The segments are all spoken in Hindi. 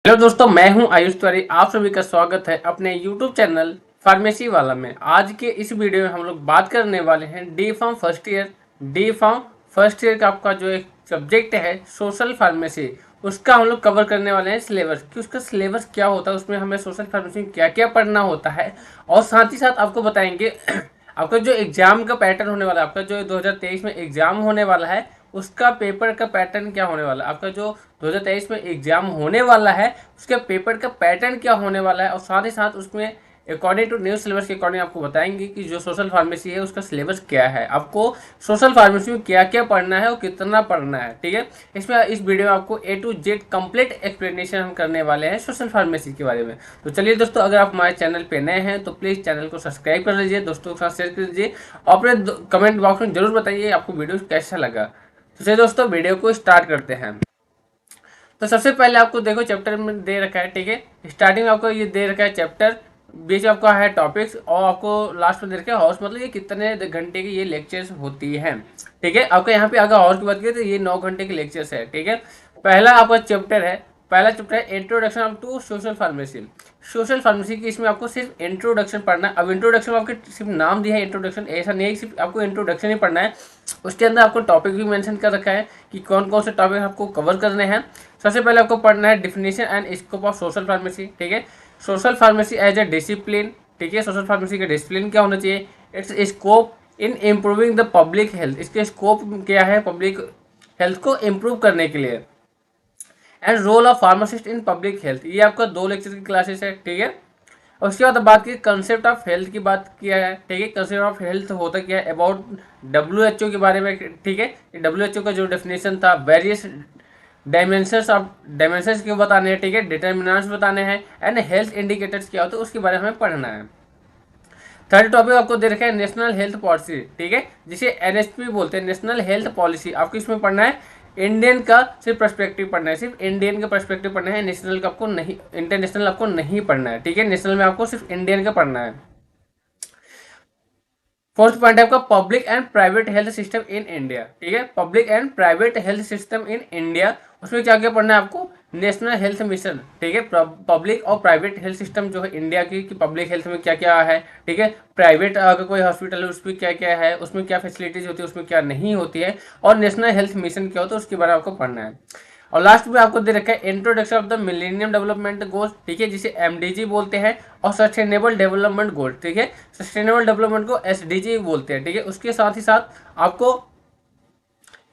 हेलो दोस्तों, मैं हूं आयुष तिवारी। आप सभी का स्वागत है अपने यूट्यूब चैनल फार्मेसी वाला में। आज के इस वीडियो में हम लोग बात करने वाले हैं D pharm first year. D pharm first year का आपका जो एक सब्जेक्ट है सोशल फार्मेसी, उसका हम लोग कवर करने वाले हैं सिलेबस कि उसका सिलेबस क्या होता है, उसमें हमें सोशल फार्मेसी में क्या क्या पढ़ना होता है। और साथ ही साथ आपको बताएंगे आपका जो एग्जाम का पैटर्न होने वाला है, आपका जो 2023 में एग्जाम होने वाला है उसका पेपर का पैटर्न क्या होने वाला है। आपका जो 2023 में एग्जाम होने वाला है उसके पेपर का पैटर्न क्या होने वाला है, और साथ ही साथ उसमें अकॉर्डिंग टू न्यू सिलेबस के अकॉर्डिंग आपको बताएंगे कि जो सोशल फार्मेसी है उसका सिलेबस क्या है, आपको सोशल फार्मेसी में क्या क्या पढ़ना है और कितना पढ़ना है। ठीक है, इसमें इस वीडियो में आपको ए टू जेड कंप्लीट एक्सप्लेनेशन हम करने वाले हैं सोशल फार्मेसी के बारे में। तो चलिए दोस्तों, अगर आप हमारे चैनल पे नए हैं तो प्लीज़ चैनल को सब्सक्राइब कर लीजिए, दोस्तों के साथ शेयर कर दीजिए और अपने कमेंट बॉक्स में जरूर बताइए आपको वीडियो कैसा लगा। तो चलिए दोस्तों, वीडियो को स्टार्ट करते हैं। तो सबसे पहले आपको देखो चैप्टर में दे रखा है। ठीक है, स्टार्टिंग में आपको ये दे रखा है चैप्टर, बीच में आपको है टॉपिक्स और आपको लास्ट में दे रखा है हॉर्स, मतलब ये कितने घंटे की ये लेक्चर्स होती हैं। ठीक है, आपको यहाँ पे अगर हॉर्स की बात करें तो ये 9 घंटे के लेक्चर्स है। ठीक है, पहला आपका चैप्टर है, पहला चैप्टर है introduction to social pharmacy. Social pharmacy की इसमें आपको सिर्फ इंट्रोडक्शन पढ़ना है। अब इंट्रोडक्शन में आपके सिर्फ नाम दिया है इंट्रोडक्शन, ऐसा नहीं है सिर्फ आपको इंट्रोडक्शन ही पढ़ना है, उसके अंदर आपको टॉपिक भी मेंशन कर रखा है कि कौन कौन से टॉपिक आपको कवर करने हैं। सबसे पहले आपको पढ़ना है definition and scope of social pharmacy. ठीक है, social pharmacy as a discipline. ठीक है, सोशल फार्मेसी का डिसिप्लिन क्या होना चाहिए, its scope in improving the public health. इसके स्कोप क्या है पब्लिक हेल्थ को इम्प्रूव करने के लिए। And role of pharmacist in public health, ये आपका 2 लेक्चर की क्लासेस है। ठीक है, और उसके बाद बात की कंसेप्ट ऑफ हेल्थ की बात किया है। ठीक है, कंसेप्ट ऑफ हेल्थ होता क्या है, अबाउट WHO के बारे में। ठीक है, WHO का जो डेफिनेशन था, वेरियस डायमेंशंस के बताने हैं। ठीक है, डिटर्मिनेंट्स बताने हैं एंड हेल्थ इंडिकेटर्स क्या होते हैं उसके बारे में हमें पढ़ना है। थर्ड टॉपिक आपको दे रखा है नेशनल हेल्थ पॉलिसी। ठीक है, जिसे NHP बोलते हैं, नेशनल हेल्थ पॉलिसी। आपको इसमें पढ़ना है इंडियन का सिर्फ पर्सपेक्टिव पढ़ना है, सिर्फ इंडियन का पर्सपेक्टिव पढ़ना है, नेशनल का आपको नहीं, इंटरनेशनल आपको नहीं पढ़ना है। ठीक है, नेशनल में आपको सिर्फ इंडियन का पढ़ना है। फोर्थ पॉइंट है आपका public and private health system in India. ठीक है, public and private health system in India, उसमें क्या क्या पढ़ना है आपको, नेशनल हेल्थ मिशन। ठीक है, पब्लिक और प्राइवेट हेल्थ सिस्टम जो है इंडिया की कि पब्लिक हेल्थ में क्या क्या है। ठीक है, प्राइवेट अगर कोई हॉस्पिटल है उसमें क्या क्या है, उसमें क्या फैसिलिटीज होती है, उसमें क्या नहीं होती है, और नेशनल हेल्थ मिशन क्या होता है उसके बारे में आपको पढ़ना है। और लास्ट में आपको दे रखा है introduction of the millennium development goals. ठीक है, जिसे MDG बोलते हैं, और सस्टेनेबल डेवलपमेंट गोल। ठीक है, सस्टेनेबल डेवलपमेंट को SDG बोलते हैं। ठीक है, उसके साथ ही साथ आपको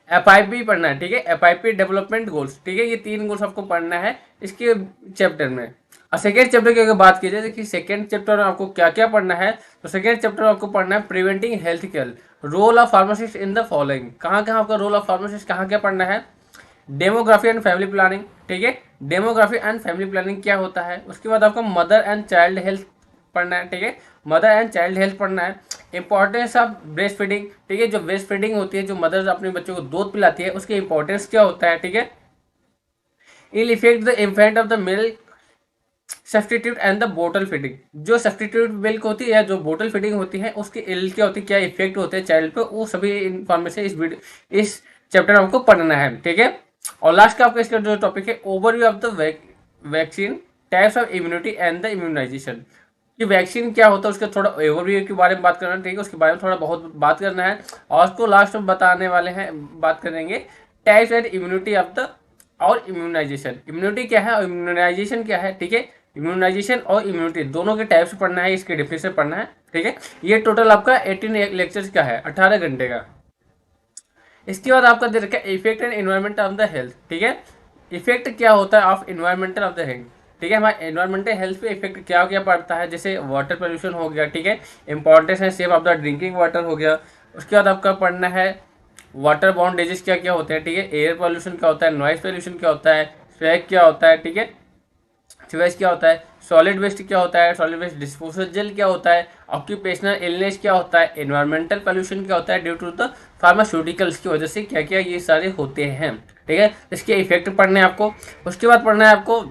FIP पढ़ना है। ठीक है, FIP डेवलपमेंट गोल्स। ठीक है, ये 3 गोल्स आपको पढ़ना है इसके चैप्टर में। और सेकेंड चैप्टर की अगर बात की जाए कि सेकेंड चैप्टर में आपको क्या क्या पढ़ना है, तो सेकेंड चैप्टर में आपको पढ़ना है preventing health care, role of pharmacist in the following. कहाँ कहाँ आपका रोल ऑफ फार्मासिस्ट कहाँ क्या पढ़ना है, डेमोग्राफी एंड फैमिली प्लानिंग। ठीक है, डेमोग्राफी एंड फैमिली प्लानिंग क्या होता है। उसके बाद आपको मदर एंड चाइल्ड हेल्थ पढ़ना है। ठीक है, मदर एंड चाइल्ड हेल्थ पढ़ना है। Importance of breast feeding. ठीक है, जो ब्रेस्ट फीडिंग होती है, जो मदर अपने बच्चों को दूध पिलाती है, उसके इंपॉर्टेंस क्या होता है। ठीक है, ill effect the infant of the milk substitute and the bottle feeding. जो सब्सटीट्यूट मिल्क होती है या जो बोटल फीडिंग होती है उसके इल क्या होती है, क्या इफेक्ट होते हैं चाइल्ड पे, वो सभी इन्फॉर्मेशन इस चैप्टर में आपको पढ़ना है। ठीक है, और लास्ट का आपका इसका जो टॉपिक है overview of the vaccine, types of immunity and the immunization. कि वैक्सीन क्या होता है उसका थोड़ा ओवरव्यू के बारे में बात करना है। ठीक है, उसके बारे में थोड़ा बहुत बात करना है, और उसको लास्ट में बताने वाले हैं, बात करेंगे types and immunity of the और इम्यूनाइजेशन। इम्यूनिटी क्या है और इम्यूनाइजेशन क्या है। ठीक है, इम्यूनाइजेशन और इम्यूनिटी दोनों के टाइप्स पढ़ना है, इसके डिफिनेशन पढ़ना है। ठीक है, ये टोटल आपका 18 लेक्चर्स का है, 18 घंटे का। इसके बाद आपका दे रखा है effect and environment of the health. ठीक है, इफेक्ट क्या होता है of environmental of the health. ठीक है, हमारे एनवायरमेंटल हेल्थ पे इफेक्ट क्या क्या पड़ता है, जैसे वाटर पोल्यूशन हो गया। ठीक है, इंपॉर्टेंस है safe of the drinking water हो गया। उसके बाद आपका पढ़ना है वाटर बाउंड डिजीज क्या क्या होते हैं। ठीक है, एयर पोल्यूशन क्या होता है, नॉइज पोल्यूशन क्या होता है, स्वैग क्या होता है। ठीक है, स्वेज क्या होता है, सॉलिड वेस्ट क्या होता है, सॉलिड वेस्ट डिस्पोजल क्या होता है, ऑक्यूपेशनल इलनेस क्या होता है, एनवायरमेंटल पोल्यूशन क्या होता है ड्यू टू द फार्मास्यूटिकल्स की वजह से क्या क्या ये सारे होते हैं। ठीक है, इसके इफेक्ट पढ़ने हैं आपको। उसके बाद पढ़ना है आपको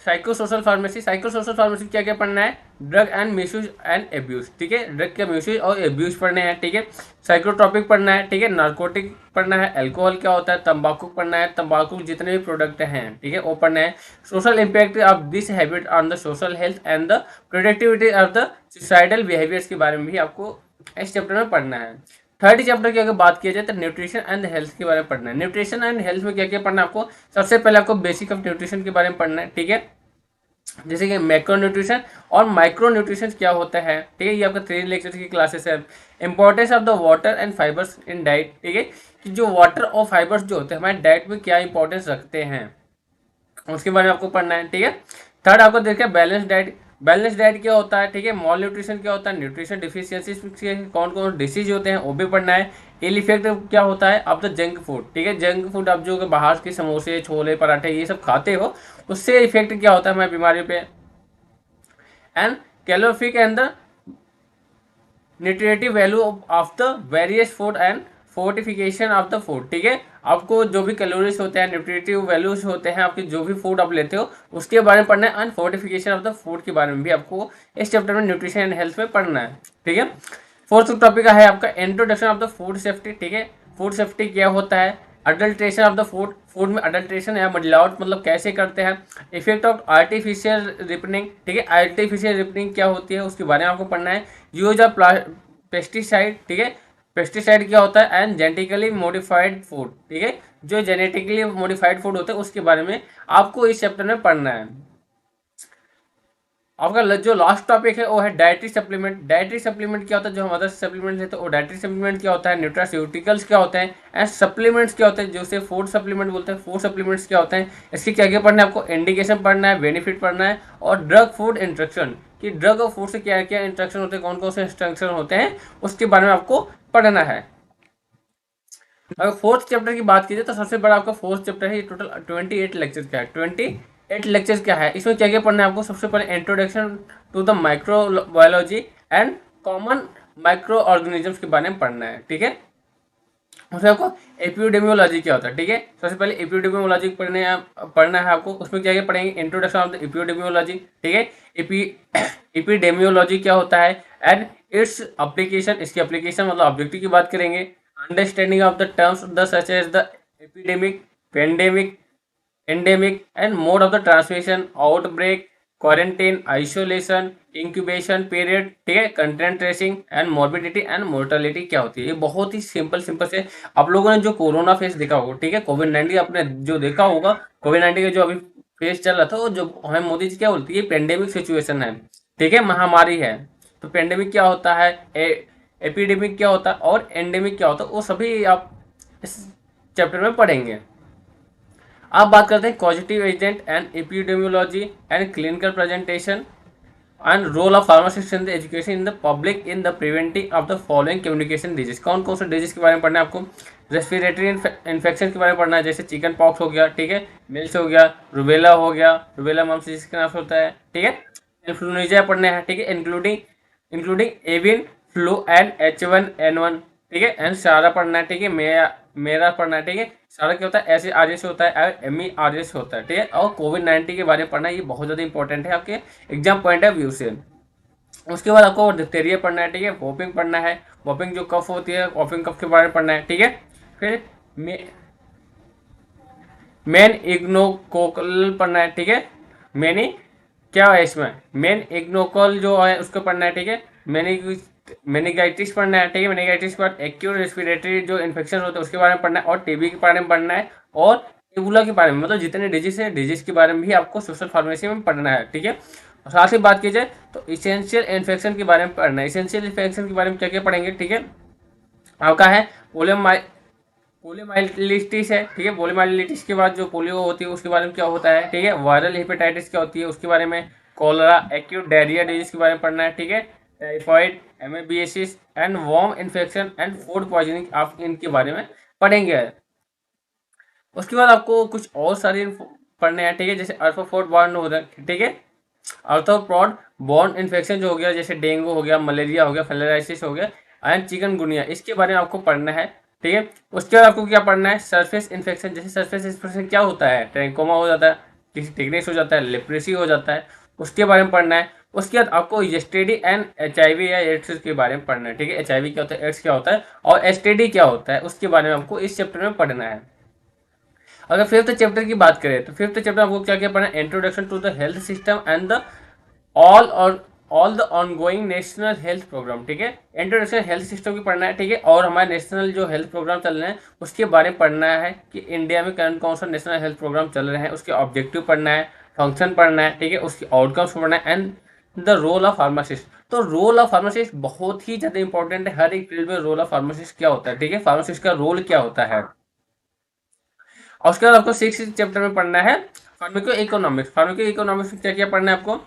psycho social pharmacy, psycho social pharmacy क्या क्या पढ़ना है, drug and misuse and abuse, ठीक है, ड्रग का मिसयूज और एब्यूज पढ़ने हैं, ठीक है, साइकोट्रॉपिक पढ़ना है, ठीक है, नार्कोटिक पढ़ना है, अल्कोहल क्या होता है, तंबाकू पढ़ना है, तंबाकू जितने भी प्रोडक्ट हैं, ठीक है, वो पढ़ना है, social impact of this habit on the social health and the productivity of the societal behaviours के बारे में भी आपको इस चैप्टर में पढ़ना है। थर्ड चैप्टर की अगर बात किया जाए तो न्यूट्रिशन एंड हेल्थ के बारे में पढ़ना है। न्यूट्रिशन एंड हेल्थ में क्या क्या पढ़ना है आपको, सबसे पहले आपको बेसिक ऑफ न्यूट्रिशन के बारे में पढ़ना है, ठीक है, जैसे कि मैक्रो न्यूट्रिशन और माइक्रो न्यूट्रिशन क्या होता है, ठीक है, ये आपका 3 लेक्चर की क्लासेस है। Importance of the water and fibres in diet, ठीक है, कि जो वाटर और फाइबर्स जो होते हैं हमारे डाइट में क्या इंपॉर्टेंस रखते हैं उसके बारे में आपको पढ़ना है, ठीक है। थर्ड आपको देखिए बैलेंस डाइट, बैलेंस डाइट क्या होता है, ठीक है, मॉल न्यूट्रिशन क्या होता है, न्यूट्रिशन डिफिशियंसी कौन कौन डिसीज होते हैं वो भी पढ़ना है। इल इफेक्ट क्या होता है अब द जंक फूड, ठीक है, जंक फूड आप जो बाहर के समोसे छोले पराठे ये सब खाते हो उससे इफेक्ट क्या होता है हमारी बीमारी पे। And calorific and the nutritive value of the various food and fortification of the food, ठीक है, आपको जो भी कैलोरीज होते हैं न्यूट्रिटिव वैल्यूज होते हैं आपके जो भी फूड आप लेते हो उसके बारे में पढ़ना है, and fortification of the food के बारे में भी आपको इस चैप्टर में न्यूट्रिशन एंड हेल्थ में पढ़ना है, ठीक है। फोर्थ टॉपिक है आपका introduction of the food safety, ठीक है, फूड सेफ्टी क्या होता है, adulteration of the food, food में अडल्ट्रेशन या मिलावट मतलब कैसे करते हैं, इफेक्ट ऑफ आर्टिफिशियल रिपनिंग, ठीक है, आर्टिफिशियल रिपनिंग क्या होती है उसके बारे में आपको पढ़ना है। यूज ऑफ पेस्टिसाइड, ठीक है, पेस्टिसाइड क्या होता है, एंड जेनेटिकली मॉडिफाइड फूड, ठीक है, जो जेनेटिकली मॉडिफाइड फूड होते हैं उसके बारे में आपको इस चैप्टर में पढ़ना है। आपका जो लास्ट टॉपिक है वो है डाइटरी सप्लीमेंट। डाइटरी सप्लीमेंट क्या होता है, जो हम अदर सप्लीमेंट लेते हैं वो डाइटरी सप्लीमेंट क्या होता है, न्यूट्रास्यूटिकल्स क्या होते हैं, एंड सप्लीमेंट्स क्या होते हैं जो से फूड सप्लीमेंट बोलते हैं, फूड सप्लीमेंट्स क्या होते हैं, इसकी क्या क्या पढ़ना है आपको, इंडिकेशन पढ़ना है, बेनिफिट पढ़ना है, और ड्रग फूड इंट्रक्शन कि ड्रग और फूड से क्या क्या इंट्रक्शन होते हैं, कौन कौन से इंस्ट्रक्शन होते हैं उसके बारे में आपको पढ़ना है। अगर फोर्थ चैप्टर की बात कीजिए तो सबसे बड़ा आपका फोर्थ चैप्टर है, ये टोटल 28 लेक्चर का है। 28 लेक्चर्स क्या है, इसमें क्या क्या पढ़ना है आपको, सबसे पहले introduction to the microbiology and common microorganisms के बारे में पढ़ना है, ठीक है। उसमें आपको एपिडेमियोलॉजी क्या होता है, ठीक है, सबसे पहले एपिडेमियोलॉजी पढ़ना है आपको, उसमें क्या क्या पढ़ेंगे, इंट्रोडक्शन ऑफ द एपिडेमियोलॉजी, ठीक है, एपिडेमियोलॉजी क्या होता है एंड इट्स एप्लीकेशन, इसकी एप्लीकेशन मतलब ऑब्जेक्टिव की बात करेंगे, understanding of the terms the such as the epidemic, pandemic, endemic and mode of the transmission, outbreak, quarantine, isolation, incubation period, ठीक है, content tracing and morbidity and mortality क्या होती है। ये बहुत ही सिंपल सिंपल से आप लोगों ने जो कोरोना फेस देखा होगा, ठीक है, कोविड-19 आपने जो देखा होगा, कोविड-19 का जो अभी फेस चल रहा था वो जो हमें मोदी जी क्या बोलती है, पेंडेमिक सिचुएशन है, ठीक है, महामारी है। तो पेंडेमिक क्या होता है, एपिडेमिक क्या होता है और एंडेमिक क्या होता है, वो सभी आप इस चैप्टर में पढ़ेंगे। अब बात करते हैं causative agent and epidemiology and clinical presentation and role of pharmacist in the education in the public in the preventing of the following communication disease. कौन कौन से डिजीज के बारे में पढ़ना है आपको, रेस्पिरेटरी इन्फेक्शन के बारे में पढ़ना है, जैसे चिकन पॉक्स हो गया, ठीक है, मिल्स हो गया, रुबेला हो गया, रुबेला मम्स जिसके नाम से होता है, ठीक है, इन्फ्लुएंजा पढ़ना है, ठीक है, including including avian flu and H1N1, ठीक है, एंड सारा पढ़ना है, ठीक है, मेरा पढ़ना है, ठीक है, सारा क्या होता है, ऐसे आरएस होता है और MERS होता है, ठीक है, और कोविड-19 के बारे में पढ़ना है, ये बहुत ज़्यादा इंपॉर्टेंट है आपके एग्जाम पॉइंट ऑफ व्यू से। उसके बाद आपको डिप्थेरिया पढ़ना है, ठीक है, वोपिंग पढ़ना है, वोपिंग जो कफ होती है वोपिंग कफ के बारे में पढ़ना है, ठीक है, फिर मेन इग्नोकोकल पढ़ना है, ठीक है, मैंने क्या है इसमें, मेन इग्नोकोल जो है उसको पढ़ना है, ठीक है, मेनिंगाइटिस पढ़ना है, ठीक है, मेनिंगाइटिस के बाद एक्यूट रेस्पिरेटरी जो इन्फेक्शन होता है उसके बारे में पढ़ना है, और टीबी के बारे में पढ़ना है, और एबोला के बारे में, मतलब जितने डिजीज है डिजीज के बारे में भी आपको सोशल फार्मेसी में पढ़ना है, ठीक है। और साथ ही बात की जाए तो इसेंशियल इन्फेक्शन के बारे में पढ़ना है। इसेंशियल इन्फेक्शन के बारे में क्या क्या पढ़ेंगे, ठीक है, आपका है पोलियोमाइलिटिस है, ठीक है, पोलियोमाइलिटिस के बाद जो पोलियो होती है उसके बारे में क्या होता है, ठीक है, वायरल हेपेटाइटिस क्या होती है उसके बारे में, कॉलरा, एक्यूट डायरिया डिजीज के बारे में पढ़ना है, ठीक है, typhoid, amoebiasis and worm infection and food poisoning आप इनके बारे में पढ़ेंगे। उसके बाद आपको कुछ और सारी पढ़ने हैं, ठीक है, जैसे अर्थ्रोपोड बॉर्न होता है, ठीक है, अर्थ्रोपोड बॉर्न इन्फेक्शन जो हो गया, जैसे डेंगू हो गया, मलेरिया हो गया, फिलेराइसिस हो गया एंड चिकनगुनिया, इसके बारे में आपको पढ़ना है, ठीक है। उसके बाद आपको क्या पढ़ना है, सरफेस इन्फेक्शन, जैसे सरफेस इन्फेक्शन क्या होता है, ट्रैकोमा हो जाता है, किसी टिकनेस हो जाता है, लेप्रेसी हो जाता है, उसके बारे में पढ़ना है। उसके बाद आपको एसटीडी एंड HIV या एड्स के बारे में पढ़ना है, ठीक है। HIV क्या होता है, एड्स क्या होता है और एसटीडी क्या होता है, उसके बारे में आपको इस चैप्टर में पढ़ना है। अगर फिफ्थ चैप्टर की बात करें तो फिफ्थ चैप्टर आपको क्या क्या पढ़ना है, introduction to the health system and the all और all the ongoing national health program, ठीक है। इंट्रोडक्शन हेल्थ सिस्टम की पढ़ना है, ठीक है। और हमारे नेशनल जो हेल्थ प्रोग्राम चल रहे हैं उसके बारे में पढ़ना है कि इंडिया में कौन कौन सा नेशनल हेल्थ प्रोग्राम चल रहे हैं, उसके ऑब्जेक्टिव पढ़ना है, फंक्शन पढ़ना है, ठीक है, उसके आउटकम्स पढ़ना है and the role of pharmacist. तो रोल ऑफ फार्मासिस्ट बहुत ही ज्यादा इंपॉर्टेंट है, हर एक फील्ड में रोल ऑफ फार्मासिस्ट क्या होता है, ठीक है, फार्मासिस्ट का रोल क्या होता है। और उसके बाद आपको सिक्स चैप्टर में पढ़ना है फार्मेको इकोनॉमिक्स। फार्मेको इकोनॉमिक्स में क्या क्या पढ़ना है आपको,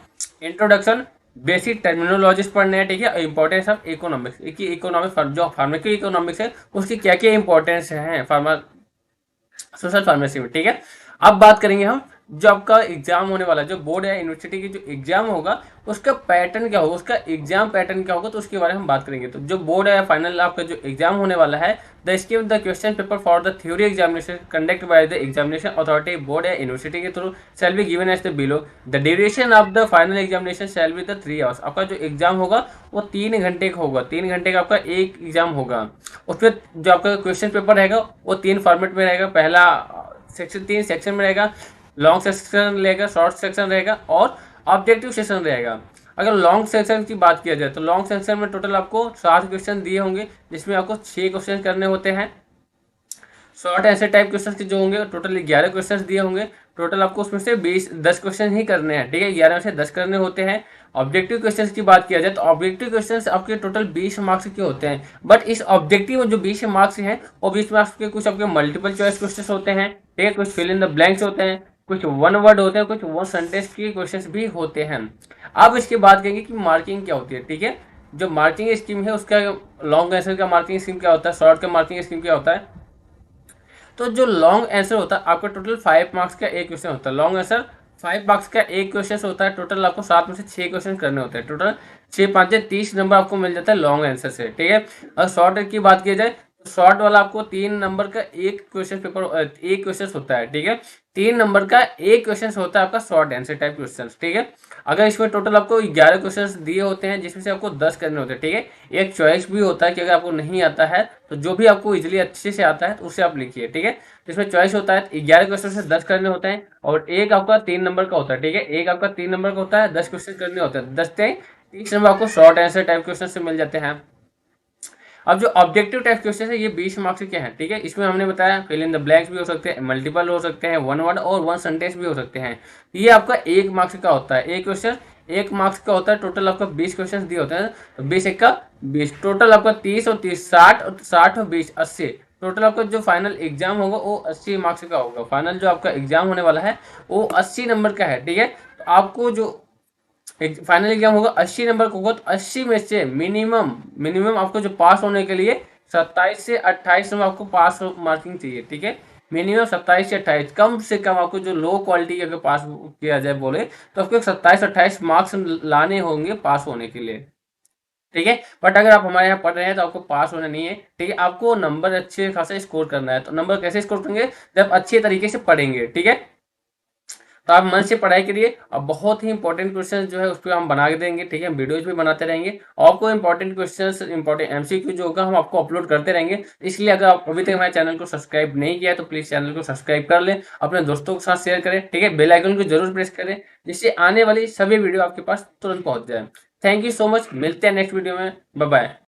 इंट्रोडक्शन, बेसिक टर्मिनोलॉजीज पढ़ने हैं, ठीक है, इंपॉर्टेंस ऑफ इकोनॉमिक्स की इकोनॉमिक्स जो फार्मेको इकोनॉमिक्स है उसकी क्या क्या इंपॉर्टेंस है फार्मा सोशल फार्मेसी में, ठीक है। अब बात करेंगे हम जो आपका एग्जाम होने वाला है, जो बोर्ड या यूनिवर्सिटी की जो एग्जाम होगा उसका पैटर्न क्या होगा, उसका एग्जाम पैटर्न क्या होगा, तो उसके बारे में हम बात करेंगे। तो जो बोर्ड है फाइनल आपका जो एग्जाम होने वाला है, the scheme the question paper for the theory examination conduct by the examination authority board या यूनिवर्सिटी के through shall be given as the below. The duration of the final examination shall be the 3 hours. आपका जो एग्जाम होगा वो 3 घंटे का होगा, 3 घंटे का आपका एक एग्जाम होगा। उसमें जो आपका क्वेश्चन पेपर रहेगा वो 3 फॉर्मेट में रहेगा। पहला सेक्शन 3 सेक्शन में रहेगा, लॉन्ग सेक्शन रहेगा, शॉर्ट सेक्शन रहेगा और ऑब्जेक्टिव सेशन रहेगा। अगर लॉन्ग सेक्शन की बात किया जाए तो लॉन्ग सेक्शन में टोटल आपको 7 क्वेश्चन दिए होंगे जिसमें आपको 6 क्वेश्चन करने होते हैं। शॉर्ट ऐसे टाइप क्वेश्चन के जो होंगे टोटल 11 क्वेश्चन दिए होंगे। टोटल आपको उसमें से 10 क्वेश्चन ही करने हैं, ठीक है, 11 में से 10 करने होते हैं। ऑब्जेक्टिव क्वेश्चंस की बात किया जाए तो ऑब्जेक्टिव क्वेश्चंस आपके टोटल 20 मार्क्स के होते हैं। बट इस ऑब्जेक्टिव में जो 20 मार्क्स हैं वो 20 मार्क्स के कुछ आपके मल्टीपल चॉइस क्वेश्चन होते हैं, ठीक है, कुछ फिल इन द ब्लैंक्स होते हैं, कुछ वन वर्ड होते हैं, कुछ वन सेंटेंस के क्वेश्चन भी होते हैं। अब इसके बाद कहेंगे कि मार्किंग क्या होती है, ठीक है। जो मार्किंग स्कीम है उसका लॉन्ग आंसर का मार्किंग स्कीम क्या होता है, शॉर्ट का मार्किंग स्कीम क्या होता है। तो जो लॉन्ग आंसर होता है आपका टोटल 5 मार्क्स का एक क्वेश्चन होता है। लॉन्ग आंसर 5 मार्क्स का एक क्वेश्चन होता है। टोटल आपको 7 में से 6 क्वेश्चन करने होते हैं। टोटल 6 5 30 नंबर आपको मिल जाता है लॉन्ग आंसर से, ठीक है। और शॉर्ट की बात की जाए तो शॉर्ट वाला आपको 3 नंबर का एक क्वेश्चन पेपर एक क्वेश्चन होता है, ठीक है। 3 नंबर का एक क्वेश्चन होता है आपका शॉर्ट आंसर टाइप क्वेश्चन, ठीक है। अगर इसमें टोटल आपको 11 क्वेश्चन दिए होते हैं जिसमें से आपको 10 करने होते हैं, ठीक है। एक चॉइस भी होता है कि अगर आपको नहीं आता है तो जो भी आपको इजीली अच्छे से आता है तो उससे आप लिखिए, ठीक है। तो इसमें चॉइस होता है 11 क्वेश्चन से 10 करने होते हैं और एक आपका 3 नंबर का होता है, ठीक है। एक आपका 3 नंबर का होता है, 10 क्वेश्चन करने होते हैं, 10 से 30 नंबर आपको शॉर्ट आंसर टाइप क्वेश्चन से मिल जाते हैं। अब जो ऑब्जेक्टिव टाइप क्वेश्चन है ये 20 मार्क्स के हैं, ठीक है। इसमें हमने बताया फिल इन द ब्लैंक्स भी हो सकते हैं, मल्टीपल हो सकते हैं, वन वर्ड और वन सेंटेंस भी हो सकते हैं। ये आपका 1 मार्क्स का होता है, एक क्वेश्चन 1 मार्क्स का होता है। टोटल आपका 20 क्वेश्चन दिए होते हैं तो 20 1 का 20, टोटल आपका 30 और 30 60 और 60 और 20 80। टोटल आपका जो फाइनल एग्जाम होगा वो 80 मार्क्स का होगा। फाइनल जो आपका एग्जाम होने वाला है वो 80 नंबर का है, ठीक है। तो आपको जो फाइनल एग्जाम होगा 80 नंबर का होगा तो 80 में से मिनिमम आपको जो पास होने के लिए 27 से 28 नंबर आपको पास मार्किंग चाहिए, ठीक है। मिनिमम 27 से 28, कम से कम आपको जो लो क्वालिटी अगर पास किया जाए बोले तो आपको 27-28 मार्क्स लाने होंगे पास होने के लिए, ठीक है। बट अगर आप हमारे यहाँ पढ़ रहे हैं तो आपको पास होना नहीं है, ठीक है। आपको नंबर अच्छे खासा स्कोर करना है। तो नंबर कैसे स्कोर करेंगे, जब अच्छे तरीके से पढ़ेंगे, ठीक है। तो आप मन से पढ़ाई करिए और बहुत ही इंपॉर्टेंट क्वेश्चन जो है उस पर हम बना के देंगे, ठीक है। वीडियोज भी बनाते रहेंगे और आपको इंपॉर्टेंट क्वेश्चन इंपॉर्टेंट MCQ जो होगा हम आपको अपलोड करते रहेंगे। इसलिए अगर आप अभी तक हमारे चैनल को सब्सक्राइब नहीं किया है तो प्लीज चैनल को सब्सक्राइब कर लें, अपने दोस्तों के साथ शेयर करें, ठीक है। बेल आइकन को जरूर प्रेस करें जिससे आने वाली सभी वीडियो आपके पास तुरंत पहुंच जाए। थैंक यू सो मच, मिलते हैं नेक्स्ट वीडियो में, बाय बाय।